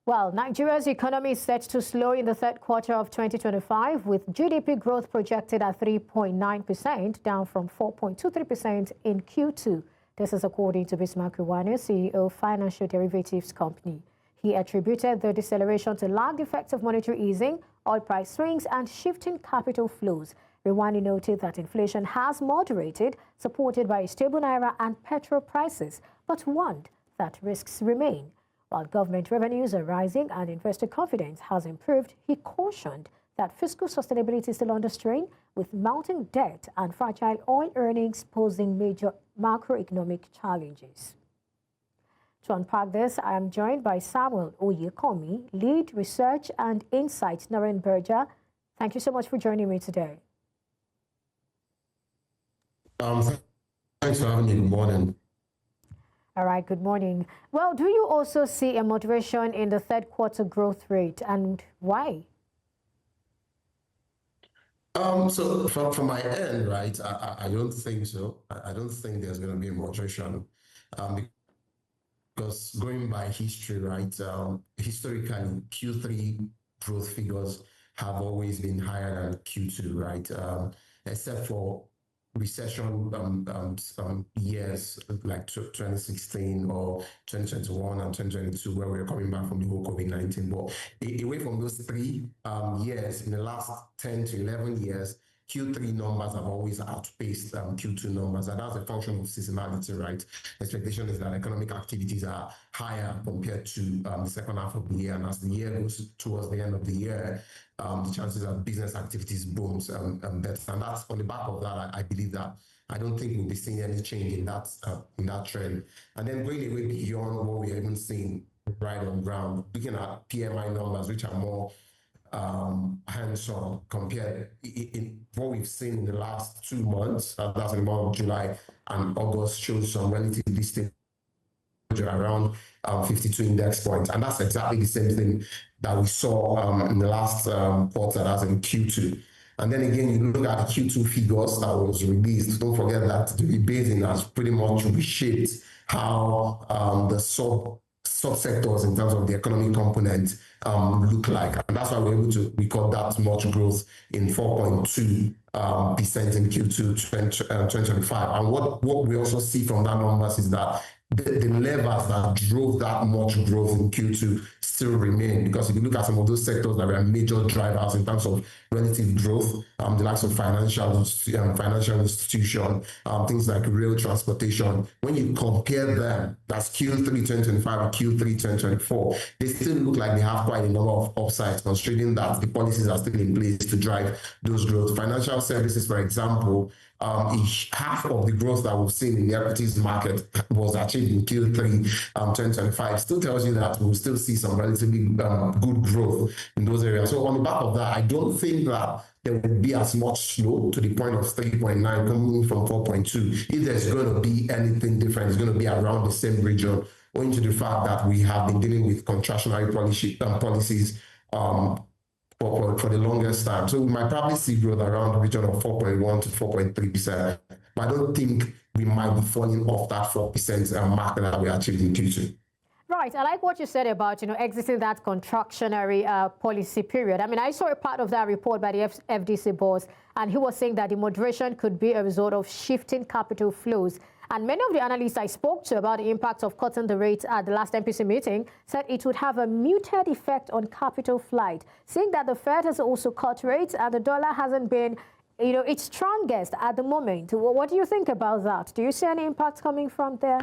Well, Nigeria's economy is set to slow in the third quarter of 2025, with GDP growth projected at 3.9%, down from 4.23% in Q2. This is according to Bismarck Ruwane, CEO of Financial Derivatives Company. He attributed the deceleration to lagged effects of monetary easing, oil price swings, and shifting capital flows. Ruwane noted that inflation has moderated, supported by a stable naira and petrol prices, but warned that risks remain. While government revenues are rising and investor confidence has improved, he cautioned that fiscal sustainability is still under strain, with mounting debt and fragile oil earnings posing major macroeconomic challenges. To unpack this, I am joined by Samuel Oyekanmi, Lead Research and Insights Norrenberger. Thank you so much for joining me today. Thanks for having me. Good morning. All right, good morning. Well, do you also see a moderation in the third quarter growth rate, and why? So from my end, right, I don't think so. I don't think there's going to be a moderation, because going by history, right, historically, Q3 growth figures have always been higher than Q2, right, except for recession years like 2016 or 2021 and 2022, where we were coming back from the whole COVID-19. But away from those 3 years, in the last 10 to 11 years, Q3 numbers have always outpaced Q2 numbers, and that's a function of seasonality, right? Expectation is that economic activities are higher compared to the second half of the year, and as the year goes towards the end of the year, the chances of business activities booms better. And that's on the back of that. I believe that I don't think we'll be seeing any change in that trend. And then going away beyond what we are even seeing right on ground, looking at PMI numbers, which are more hands-on compared in what we've seen in the last 2 months, that's in the month of July and August, shows some relatively stable around 52 index points, and that's exactly the same thing that we saw in the last quarter, as in Q2. And then again, you look at the Q2 figures that was released. Don't forget that the rebasing has pretty much reshaped how the subsectors in terms of the economic component look like, and that's why we're able to record that much growth in 4.2% in Q2 2025. And what we also see from that numbers is that the levers that drove that much growth in Q2 still remain, because if you look at some of those sectors that were major drivers in terms of relative growth, the likes of financial institution, things like rail transportation, when you compare them, that's Q3 2025 and Q3 2024, they still look like they have quite a number of upsides, considering that the policies are still in place to drive those growth. Financial services, for example, half of the growth that we've seen in the equities market was achieved in Q3 2025. Still tells you that we'll still see some relatively good growth in those areas. So on the back of that, I don't think that there will be as much slow to the point of 3.9 coming from 4.2. If there's going to be anything different, it's going to be around the same region, owing to the fact that we have been dealing with contractionary policies for the longest time. So we might probably see growth around the region of 4.1 to 4.3%. But I don't think we might be falling off that 4% mark that we achieved in Q2. Right. I like what you said about, exiting that contractionary policy period. I mean, I saw a part of that report by the FDC boss, and he was saying that the moderation could be a result of shifting capital flows. And many of the analysts I spoke to about the impact of cutting the rates at the last MPC meeting said it would have a muted effect on capital flight, saying that the Fed has also cut rates and the dollar hasn't been, its strongest at the moment. What do you think about that? Do you see any impact coming from there?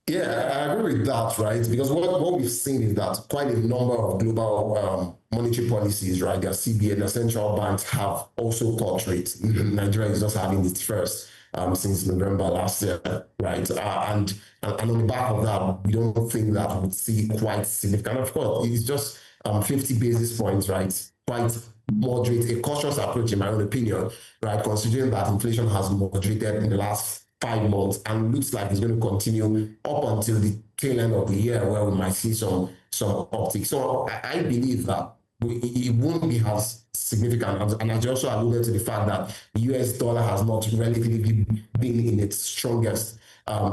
Yeah, I agree with that, right? Because what we've seen is that quite a number of global monetary policies, right, their CBA, the central banks have also cut rates. Nigeria is just having its first since November last year, right? And on the back of that, we don't think that we'll see quite significant. Of course, it's just 50 basis points, right? Quite moderate, a cautious approach, in my own opinion, right? Considering that inflation has moderated in the last 5 months and looks like it's going to continue up until the tail end of the year, where we might see some uptick. So I believe that it won't be as significant. And I also alluded to the fact that the US dollar has not relatively been in its strongest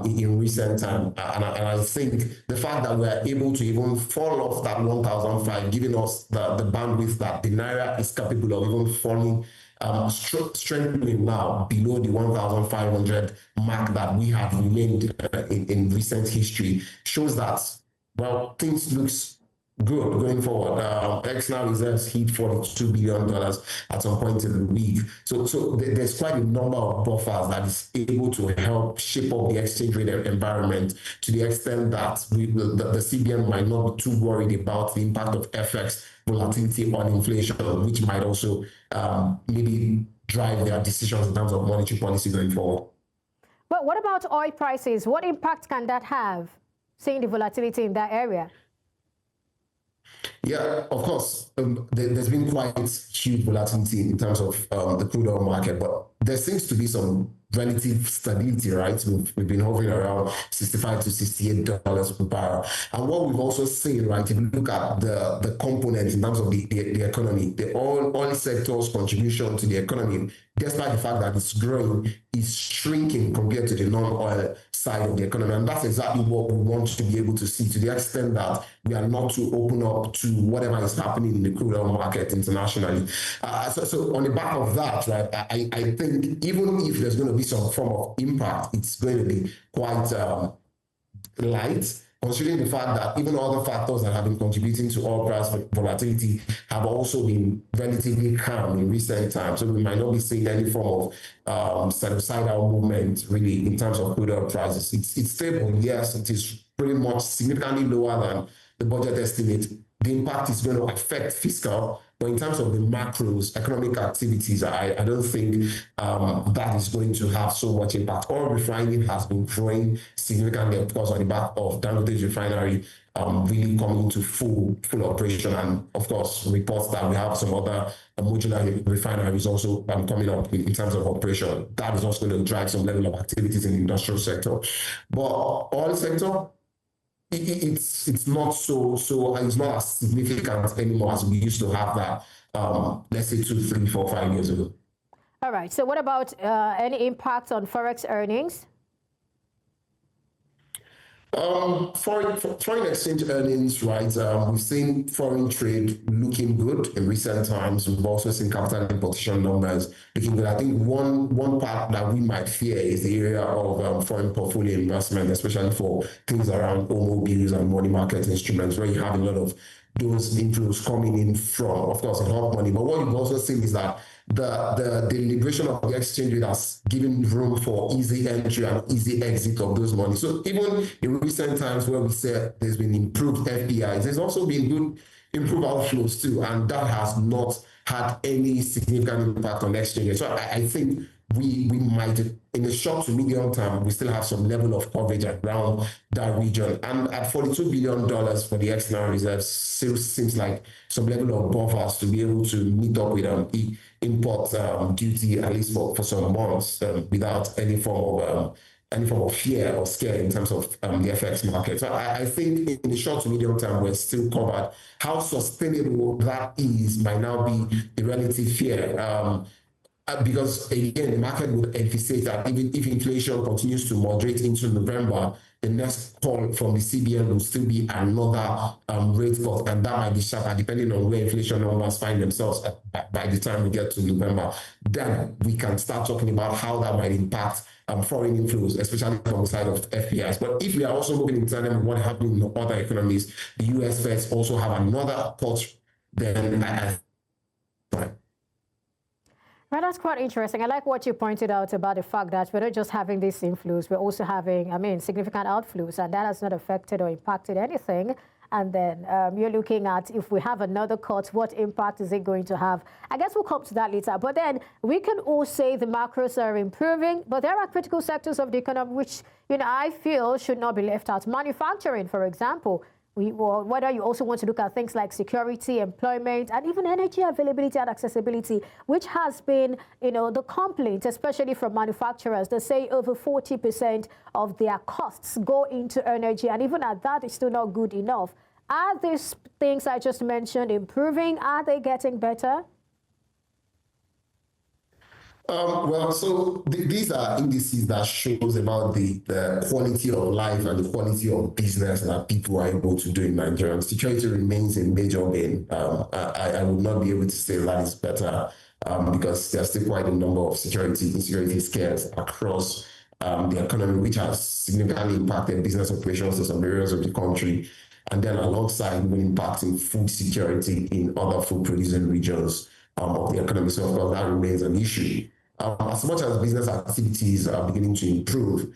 in recent time. And I think the fact that we're able to even fall off that 1,005, giving us the bandwidth that the Naira is capable of even falling, strengthening now below the 1,500 mark that we have remained in recent history, shows that, well, things looks good going forward. External reserves hit $42 billion at some point in the week. So there's quite a number of buffers that is able to help shape up the exchange rate environment to the extent that the CBN might not be too worried about the impact of FX volatility on inflation, which might also maybe drive their decisions in terms of monetary policy going forward. But what about oil prices? What impact can that have, seeing the volatility in that area? Yeah, of course, there's been quite huge volatility in terms of the crude oil market, but there seems to be some relative stability, right? We've been hovering around $65 to $68 per barrel. And what we've also seen, right, if you look at the components in terms of the economy, the oil sector's contribution to the economy, despite the fact that it's growing, is shrinking compared to the non-oil side of the economy. And that's exactly what we want to be able to see, to the extent that we are not to open up to whatever is happening in the crude oil market internationally. So on the back of that, right, I think even if there's going to be some form of impact, it's going to be quite light, considering the fact that even other factors that have been contributing to oil price volatility have also been relatively calm in recent times. So we might not be seeing any form of sinusoidal movement really in terms of crude oil prices. It's stable, yes, it is pretty much significantly lower than the budget estimate. The impact is going to affect fiscal, but in terms of the macros, economic activities, I don't think that is going to have so much impact. Oil refining has been growing significantly, of course, on the back of Dangote's refinery really coming into full operation. And of course, reports that we have some other modular refineries also coming up in terms of operation. That is also going to drive some level of activities in the industrial sector. But oil sector, it's not so it's not as significant anymore as we used to have that let's say 2, 3, 4, 5 years ago. All right, so what about any impact on forex earnings? Foreign exchange earnings, right? We've seen foreign trade looking good in recent times. We've also seen capital importation numbers looking good. I think one part that we might fear is the area of foreign portfolio investment, especially for things around automobiles and money market instruments, where you have a lot of those inflows coming in from, of course, hot money. But what you've also seen is that the liberation of the exchange rate has given room for easy entry and easy exit of those money. So even in recent times where we said there's been improved FPIs, there's also been good improved outflows too, and that has not had any significant impact on the exchange rate. So I think we might, in the short to medium term, we still have some level of coverage around that region. And at $42 billion for the external reserves, still seems like some level of buffers to be able to meet up with import duty, at least for some months, without any form of fear or scare in terms of the FX market. So I think in the short to medium term, we're still covered. How sustainable that is might now be the relative fear. Because again, the market would anticipate that even if inflation continues to moderate into November, the next call from the CBN will still be another rate cut, and that might be sharper depending on where inflation numbers find themselves by the time we get to November. Then we can start talking about how that might impact foreign inflows, especially on the side of FPIs. But if we are also moving in tandem with what happened in other economies, the US Feds also have another cut, then Well, that's quite interesting. I like what you pointed out about the fact that we're not just having these inflows, we're also having, significant outflows, and that has not affected or impacted anything. And then you're looking at, if we have another cut, what impact is it going to have? I guess we'll come to that later. But then we can all say the macros are improving, but there are critical sectors of the economy which, I feel should not be left out. Manufacturing, for example. Whether you also want to look at things like security, employment, and even energy availability and accessibility, which has been, the complaint, especially from manufacturers. They say over 40% of their costs go into energy, and even at that, it's still not good enough. Are these things I just mentioned improving? Are they getting better? Well, so these are indices that shows about the quality of life and the quality of business that people are able to do in Nigeria. And security remains a major gain. I would not be able to say that is better because there's still quite a number of insecurity scares across the economy, which has significantly impacted business operations in some areas of the country. And then alongside even impacting food security in other food producing regions of the economy. So of course that remains an issue. As much as business activities are beginning to improve,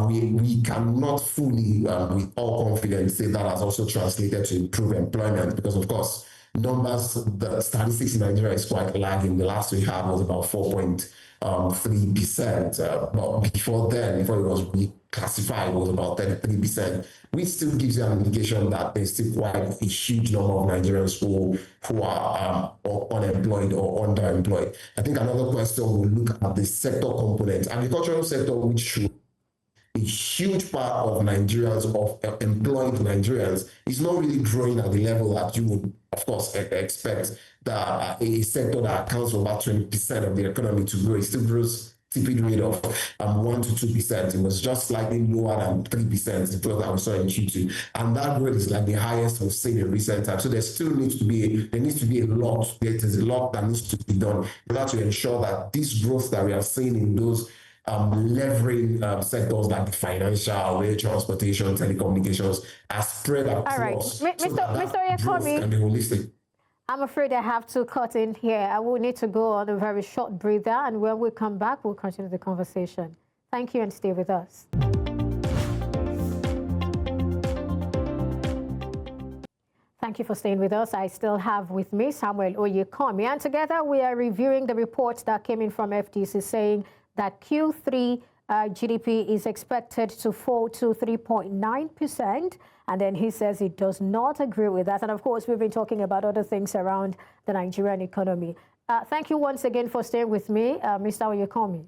we cannot fully, with all confidence, say that has also translated to improve employment because, of course, the statistics in Nigeria is quite lagging. The last we had was about 4.3%. But before then, before it was reclassified, it was about 33%, which still gives you an indication that there's still quite a huge number of Nigerians who are unemployed or underemployed. I think another question will look at the sector component. Agricultural sector, which should a huge part of Nigerians, of employed Nigerians, is not really growing at the level that you would, of course, expect that a sector that accounts for about 20% of the economy to grow. It still grows typically rate of 1 to 2%. It was just slightly lower than 3%, the growth that we saw in Q2. And that growth is like the highest we've seen in recent times. So there needs to be a lot. There's a lot that needs to be done in order to ensure that this growth that we are seeing in those levering sectors like the financial, rail transportation, telecommunications are spread across. All right, Mr. Oyekanmi, can be holistic. I'm afraid I have to cut in here. I will need to go on a very short breather, and when we come back, we'll continue the conversation. Thank you, and stay with us. Thank you for staying with us. I still have with me Samuel Oyekanmi, and together we are reviewing the reports that came in from FDC saying that Q3 GDP is expected to fall to 3.9%. And then he says he does not agree with that. And of course, we've been talking about other things around the Nigerian economy. Thank you once again for staying with me, Mr. Oyekanmi.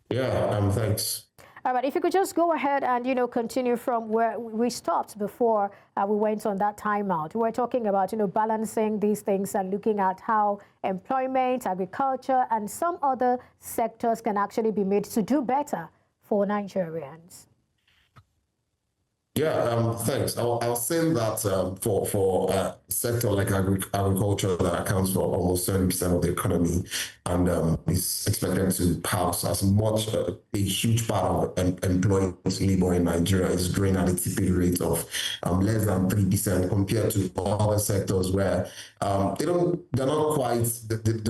Yeah, thanks. All right, if you could just go ahead and, continue from where we stopped before we went on that timeout. We were talking about, balancing these things and looking at how employment, agriculture, and some other sectors can actually be made to do better for Nigerians. Yeah, thanks. I'll say that for a sector like agriculture that accounts for almost 70% of the economy and is expected to house as much a huge part of employed labor in Nigeria is growing at a typical rate of less than 3% compared to other sectors where they don't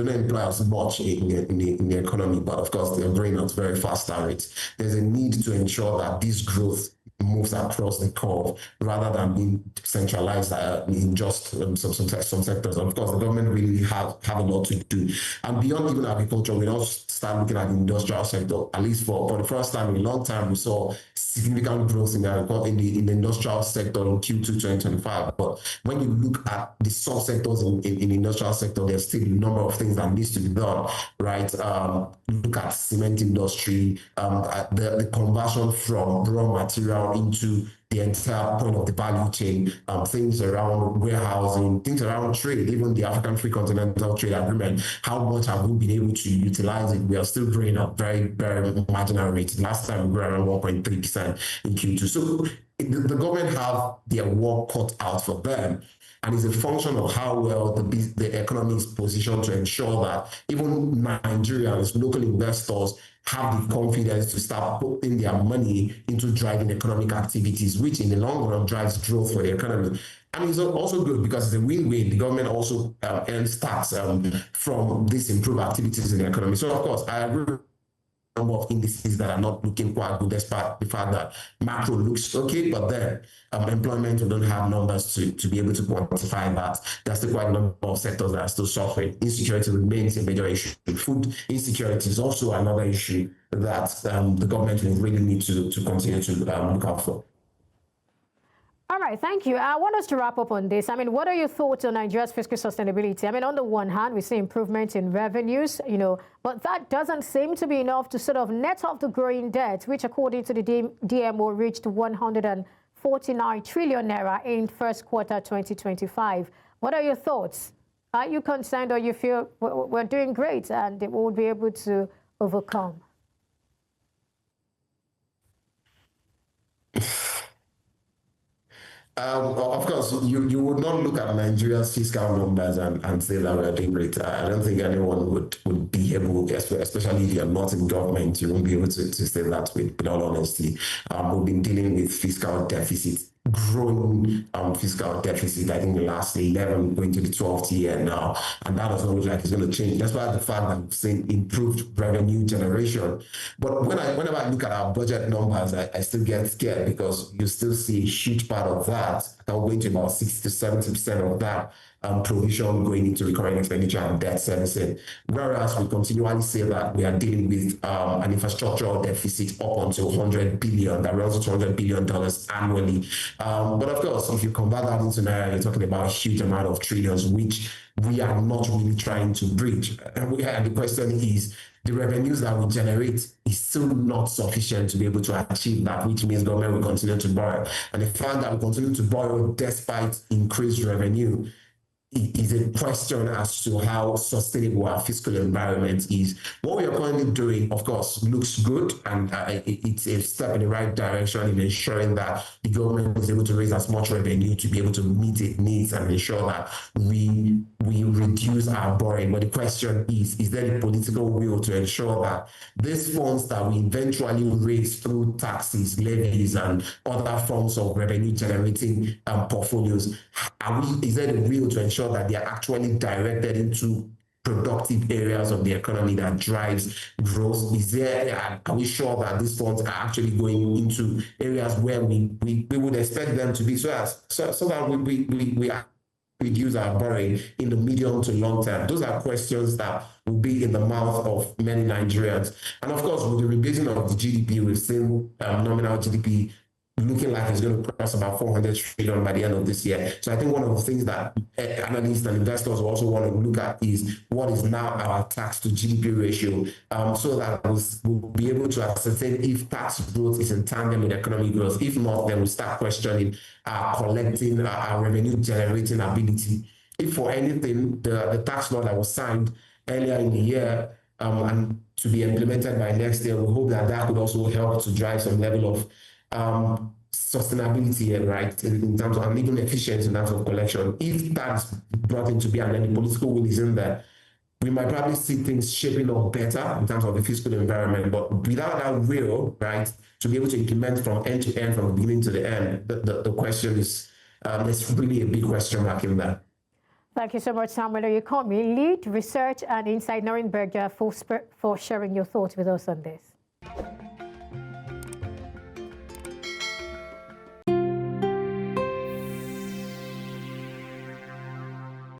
employ as much in the economy, but of course they're growing at very fast rates. There's a need to ensure that this growth moves across the curve rather than being centralized in just some sectors. And of course, the government really have a lot to do. And beyond even agriculture, we now start looking at the industrial sector. At least for the first time in a long time, we saw significant growth in the industrial sector in Q2 2025. But when you look at the sub-sectors in the industrial sector, there's still a number of things that needs to be done, right? Look at cement industry, the conversion from raw material into the entire point of the value chain, things around warehousing, things around trade, even the African Free Continental Trade Agreement. How much have we been able to utilize it? We are still growing at very, very marginal rates. Last time we grew around 1.3% in Q2. So the government have their work cut out for them. And it's a function of how well the economy is positioned to ensure that even Nigerians, local investors, have the confidence to start putting their money into driving economic activities, which in the long run drives growth for the economy. And it's also good because it's a win-win. The government also earns tax from these improved activities in the economy. So, of course, I agree with number of indices that are not looking quite good despite the fact that macro looks okay, but then employment, we don't have numbers to be able to quantify that. There's still quite a number of sectors that are still suffering. Insecurity remains a major issue. Food insecurity is also another issue that the government will really need to continue to look out for. All right, thank you. I want us to wrap up on this. I mean, what are your thoughts on Nigeria's fiscal sustainability? I mean, on the one hand, we see improvement in revenues, but that doesn't seem to be enough to sort of net off the growing debt, which according to the DMO reached 49 trillion naira in first quarter 2025. What are your thoughts? Are you concerned, or you feel we're doing great and we'll be able to overcome? Of course, you would not look at Nigeria's fiscal numbers and say that we're doing great. I don't think anyone would be able, especially if you're not in government, you won't be able to say that with all honesty. We've been dealing with fiscal deficit, growing fiscal deficit, I think the last 11 going to the 12th year now, and that does not look like it's going to change. That's why the fact that we've seen improved revenue generation. But whenever I look at our budget numbers, I still get scared, because you still see a huge part of that, going to about 60 to 70% of that provision going into recurring expenditure and debt servicing. Whereas we continually say that we are dealing with an infrastructural deficit up until $100 billion, that runs to $200 billion annually. But of course, if you convert that into naira, you're talking about a huge amount of trillions, which we are not really trying to bridge. And the question is, the revenues that we generate is still not sufficient to be able to achieve that, which means government will continue to borrow. And the fact that we continue to borrow despite increased revenue is a question as to how sustainable our fiscal environment is. What we are currently doing, of course, looks good, and it's a step in the right direction in ensuring that the government is able to raise as much revenue to be able to meet its needs and ensure that we reduce our borrowing. But the question is there the political will to ensure that these funds that we eventually raise through taxes, levies, and other forms of revenue generating portfolios, is there the will to ensure that they are actually directed into productive areas of the economy that drives growth? Are we sure that these funds are actually going into areas where we would expect them to be, so that we reduce our borrowing in the medium to long term? Those are questions that will be in the mouth of many Nigerians. And of course, with the rebasing of the GDP, we've seen nominal GDP looking like it's going to cross about 400 trillion by the end of this year. So I think one of the things that analysts and investors also want to look at is what is now our tax to GDP ratio, so that we'll be able to ascertain if tax growth is in tandem with economic growth. If not, then we'll start questioning collecting our revenue generating ability. If for anything, the tax law that was signed earlier in the year and to be implemented by next year, we hope that that could also help to drive some level of sustainability, right, in terms of, and even efficiency in terms of collection. If that's brought into being and then the political will is in there, we might probably see things shaping up better in terms of the fiscal environment. But without that will, right, to be able to implement from end to end, from the beginning to the end, the question is, there's really a big question mark in there. Thank you so much, Samuel Oyekanmi, Lead Research and Insight Norrenberger, for sharing your thoughts with us on this.